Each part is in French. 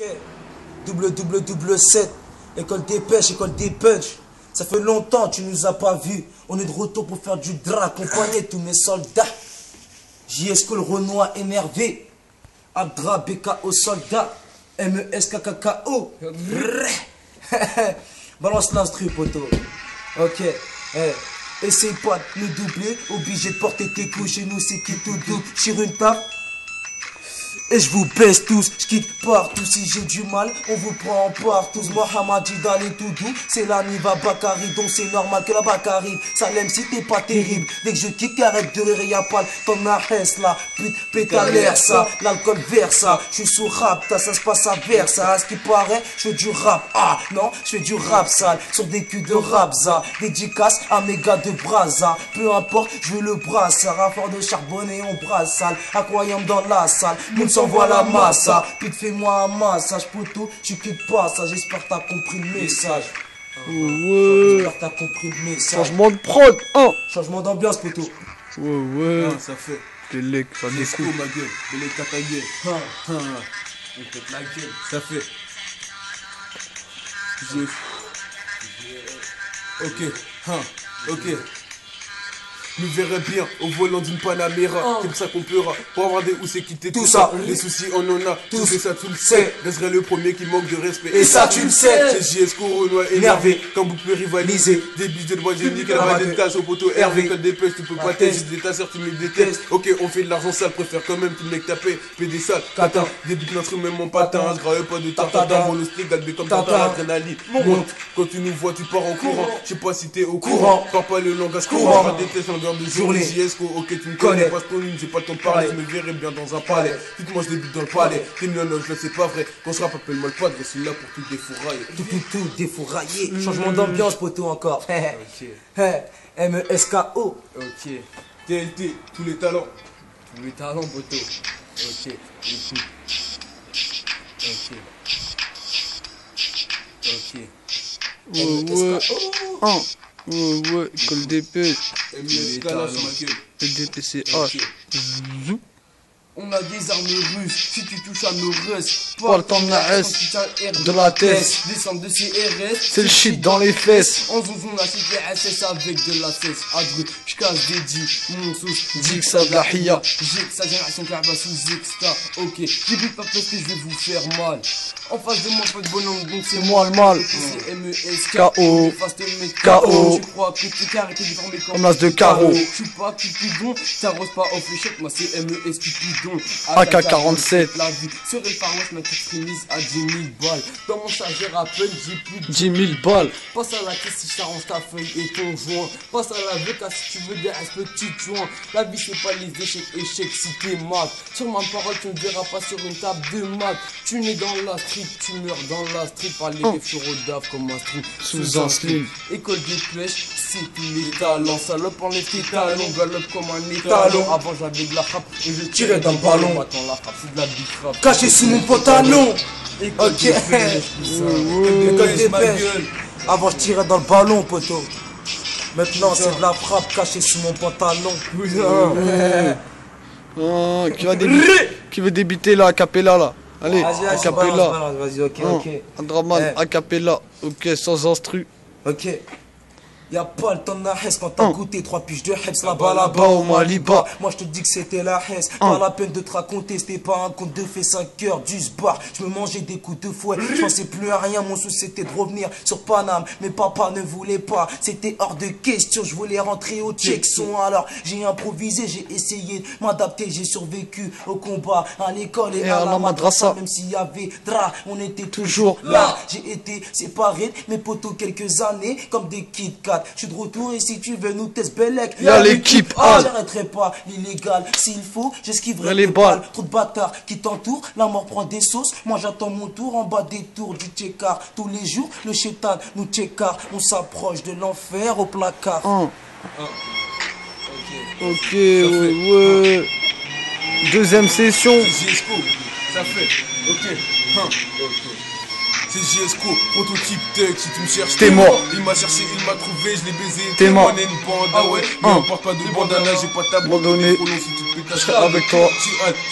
Ok, double 7, école des pêches, école des punch. Ça fait longtemps, tu nous as pas vus. On est de retour pour faire du drap, accompagner tous mes soldats. JS le Renoir énervé. Abdra BKO soldat. MESKKKO. Balance l'instru, poteau. Ok, essaye pas de nous doubler. Obligé de porter tes couches. Chez nous, c'est qui tout double. Sur une table. Et je vous baisse tous, je quitte partout. Si j'ai du mal, on vous prend en part tous. Mohamed Jidal et tout doux, c'est l'ami Bakari. Donc c'est normal que la Bakari Salem si t'es pas terrible. Dès que je kick, arrête de rire, y'a pas ton arrête là. Pute, pète à l'air ça, l'alcool versa. Je suis sous rap, ça se passe à Versa. À ce qui paraît, je fais du rap. Ah non, je fais du rap sale, sur des culs de rapza. Dédicace à mes gars de Braza. Peu importe, je veux le brassard. À fort de charbonner, on brasse sale. Aquarium dans la salle. Envoie la masse, puis fais-moi un massage, poteau, tu quittes pas ça, j'espère que t'as compris le message. J'espère que t'as compris le message. Changement de prod, hein. Changement d'ambiance, poteau. Ouais. Ah, ça fait. Bélec, ça découpe. ma gueule, Bélec à ta gueule. On pète la gueule, ça fait. Ok. Nous verrons bien au volant d'une Panamera. C'est pour ça qu'on pleura. Pour avoir des où c'est quitter tout ça. Les soucis on en a tous. Et ça tu le sais. sais. Je serai le premier qui manque de respect. Et ça tu le sais. C'est JS Renoir énervé. Quand vous pouvez rivaliser. Des biches de bois génique. Elle va des casse au poteau Hervé. Quand des pêches tu peux pas tester. Des tasseurs tu me détestes. Ok on fait de l'argent sale. Préfère quand même tout le mec taper. Pédé sale. Catin. Des biches d'instrument même mon patin. Je grave pas de tartin. Dans mon stick. Galbé comme tartin. Adrénaline. Monte. Quand tu nous vois tu pars en courant. Je sais pas si t'es au courant. Parle pas le langage courant. Pas des tests en de journée. Ok, tu me connais, passe ton ligne, j'ai pas le temps de parler, je me verrai bien dans un palais. Dites-moi, je débute dans le palais. T'es mieux, non, je le sais pas vrai. Quand je rappe, appelle-moi le padre, je suis là pour tout défourailler. Tout défourailler. Changement d'ambiance, poteau, encore. MESKO. Ok. TLT, tous les talents. Tous les talents, poteau. Ok. Ouais, école des pêches. Le DPCH. On a des armes russes, si tu touches à nos russes, pas le temps de la S, de la tête, descendre de CRS, c'est le shit dans les fesses. On zouzon la CTSS avec de la cesse, adru, j'casse des dits, mon sauce, dit que ça de la hia. J'ai que sa génération carba sous Xta, ok, j'écoute pas parce que je vais vous faire mal. En face de moi, pas de bonhomme, donc c'est moi le mal. C'est MESKO. KO. Tu crois que t'es carré, t'es déformé comme l'as de carreau. Je suis pas Cupidon, t'arroses pas au fléchette, moi c'est MES Cupidon. AK-47. La vie serait le Far West, ma petite remise à 10 000 balles. Dans mon chargeur à peine, j'ai plus de 10 000 balles. Passe à la caisse si j'arrange ta feuille et ton joint. Passe à la VK si tu veux des petits joints. La vie c'est pas les échecs si t'es mat. Sur ma parole, tu ne verras pas sur une table de maths. Tu nais dans la street, tu meurs dans la street. Par les sur Rodaf comme un street. Sous un slim. École de pêche, c'est tous les talents. Salope en les talons, galope comme un étalon. Avant j'avais de la frappe et je tirais dans le ballon. Attends, la frappe, c'est de la big frappe. Caché sous mon pantalon. Ok. École des pêches. Avant je tirais dans le ballon, poteau. Maintenant c'est de la frappe cachée sous mon pantalon. Qui veut débiter là, Acapella là. Allez, Acapella. Vas-y, ok. Andraman, Acapella. Ok, sans instru. Ok. Y'a pas le temps de la hesse quand t'as goûté 3 piges de heps là-bas au Maliba. Moi je te dis que c'était la hesse. Pas la peine de te raconter, c'était pas un compte de fait 5 heures du bar. Je me mangeais des coups de fouet, je pensais plus à rien. Mon souci c'était de revenir sur Paname. Mais papa ne voulait pas, c'était hors de question. Je voulais rentrer au Tchèque-son. Alors j'ai improvisé, j'ai essayé de m'adapter. J'ai survécu au combat, à l'école et à la madrasa. Même s'il y avait drap, on était toujours là. J'ai été séparé de mes potos quelques années comme des Kit Kat. Je suis de retour et si tu veux nous tester Bellec, y'a l'équipe A. J'arrêterai pas l'illégal, s'il faut, j'esquiverai les balles. Trop de bâtards qui t'entourent, la mort prend des sauces. Moi j'attends mon tour en bas des tours du tchékar. Tous les jours, le chétan nous tchékar. On s'approche de l'enfer au placard. Ok, ouais. Deuxième session. Ça fait, ok. C'est JSCO, prototype tech, si tu me cherches, t'es mort. Il m'a cherché, il m'a trouvé, je l'ai baisé. T'es mort. On est une bande, ouais. Mais on porte pas de bandana, j'ai pas t'abandonné. Si tu te casserai avec toi.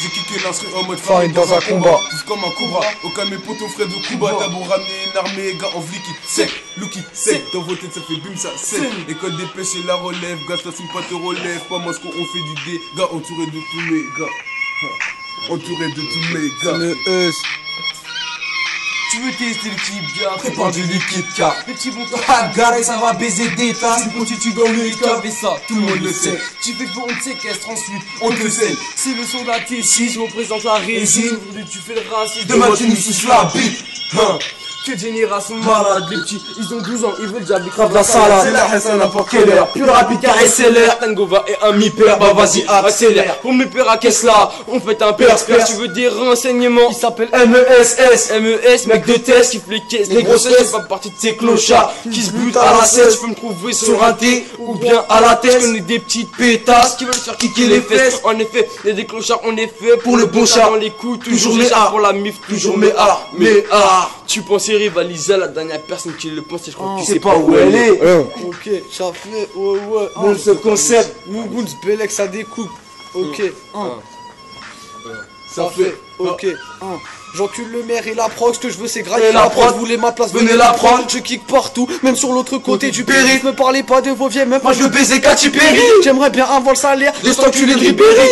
J'ai kické l'instru en mode Farine dans un combat. Tous comme un cobra. Aucun mes potos frais de Cuba. T'as beau ramener une armée, gars en flicky. Sec, looky, sec. Dans vos têtes ça fait bim, ça sec. École des pêches et la relève. Gars, ça fume pas te relève. Pas moi ce qu'on fait du dégât. Entouré de tous mes gars. Entouré de tous mes gars. Le S. Tu veux tester le clip, gars, prépare du liquide car les petits vont te garer, ça va baiser des tasses. Tu constitues dans le cave et ça, tout le monde le sait. Tu fais pour une séquestre, ensuite on te sait. C'est le son d'un T6, je représente la résine. Aujourd'hui tu fais le racisme, demain tu nous suces la bite. Que génération malade, les petits, ils ont 12 ans, ils veulent déjà grave la salade. C'est la haine à n'importe quelle heure. Plus rapide car SLR, Tangova et un mi-père, bah vas-y accélère. Pour mes pères à qu'est-ce là, on fait un père. Tu veux des renseignements, il s'appelle MESS. MES, mec de test, qui fait les caisses, les grosses caisses, pas partie de ces clochards qui se butent à la cesse. Tu peux me trouver sur un thé ou bien à la tête. Je connais des petites pétasses qui veulent se faire kicker les fesses. En effet, il y a des clochards, on est fait pour le bon chat dans les coups. Toujours mes arts pour la mif, toujours mes arts, mes arts. Tu pensais rivaliser à la dernière personne qui le pense et je crois que tu sais pas où elle est. Ok, ça fait, ouais. Bon, ce concept. Mougoons, Belek, ça découpe. Ok, Ça fait. ok, J'encule le maire et la prog, ce que je veux c'est grailler Et la la prod, prod. vous voulez ma place, Venez la prendre. Je kick partout, même sur l'autre côté du périph'. Me parlez pas de vos vieilles meufs, Moi je veux baiser Katy Perry. j'aimerais bien avoir le salaire de cet enculé de Ribéry.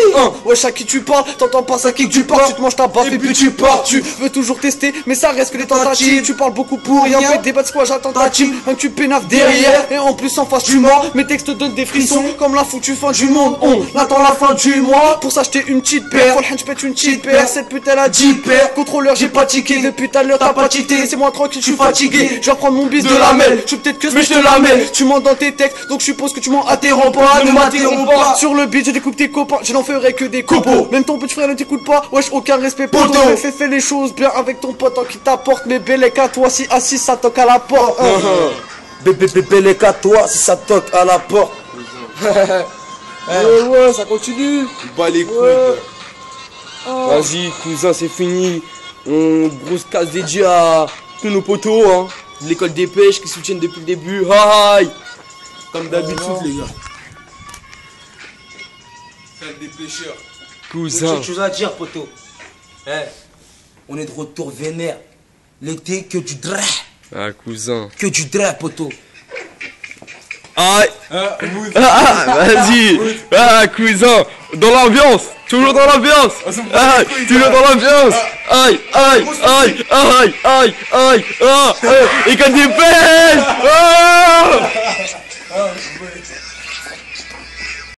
Wesh à qui tu parles, t'entends pas ça qui que tu parles, tu te manges ta baffe et puis tu pars. Tu veux toujours tester, mais ça reste que des tentatives. Tu parles beaucoup pour rien, fais des bad squash à tentative. Même tu pénaves derrière, et en plus en face tu mords. Mes textes te donnent des frissons, comme la foutue fin du monde. On attend la fin du mois pour s'acheter une petite paire. Faut le je pète une petite paire, cette pute elle a 10 paires. Contrôleur j'ai pas tiqué, depuis tout à l'heure t'as pas tité. C'est moi tranquille, je suis fatigué. Je vais prendre mon bis de la mêle. Je suis peut-être que mais je te la mêle. Tu mens dans tes textes, donc je suppose que tu m'en interromps pas. Ne m'interromps pas. Sur le beat, je découpe tes copains, je n'en ferai que des copeaux. Même ton petit frère ne t'écoute pas, wesh, aucun respect pour toi. Fais les choses bien avec ton pote qui t'apporte. Mais Belek à toi, si assis, ça toque à la porte. Belek à toi si ça toque à la porte. Ouais, ça continue. Bah les couilles. Vas-y, cousin, c'est fini. On grosse casse dédiée à tous nos potos, hein. De l'école des pêches qui soutiennent depuis le début. Aïe. Comme d'habitude, les gars. Celle des pêcheurs. Cousin. J'ai quelque chose à dire, poto. On est de retour vénère. L'été, que du drap. Ah, cousin. Que du drap, poto. Aïe. Vas-y. Ah, cousin. Dans l'ambiance. Toujours dans l'ambiance. Aïe. Toujours dans l'ambiance. Aïe. Et quand des pêches.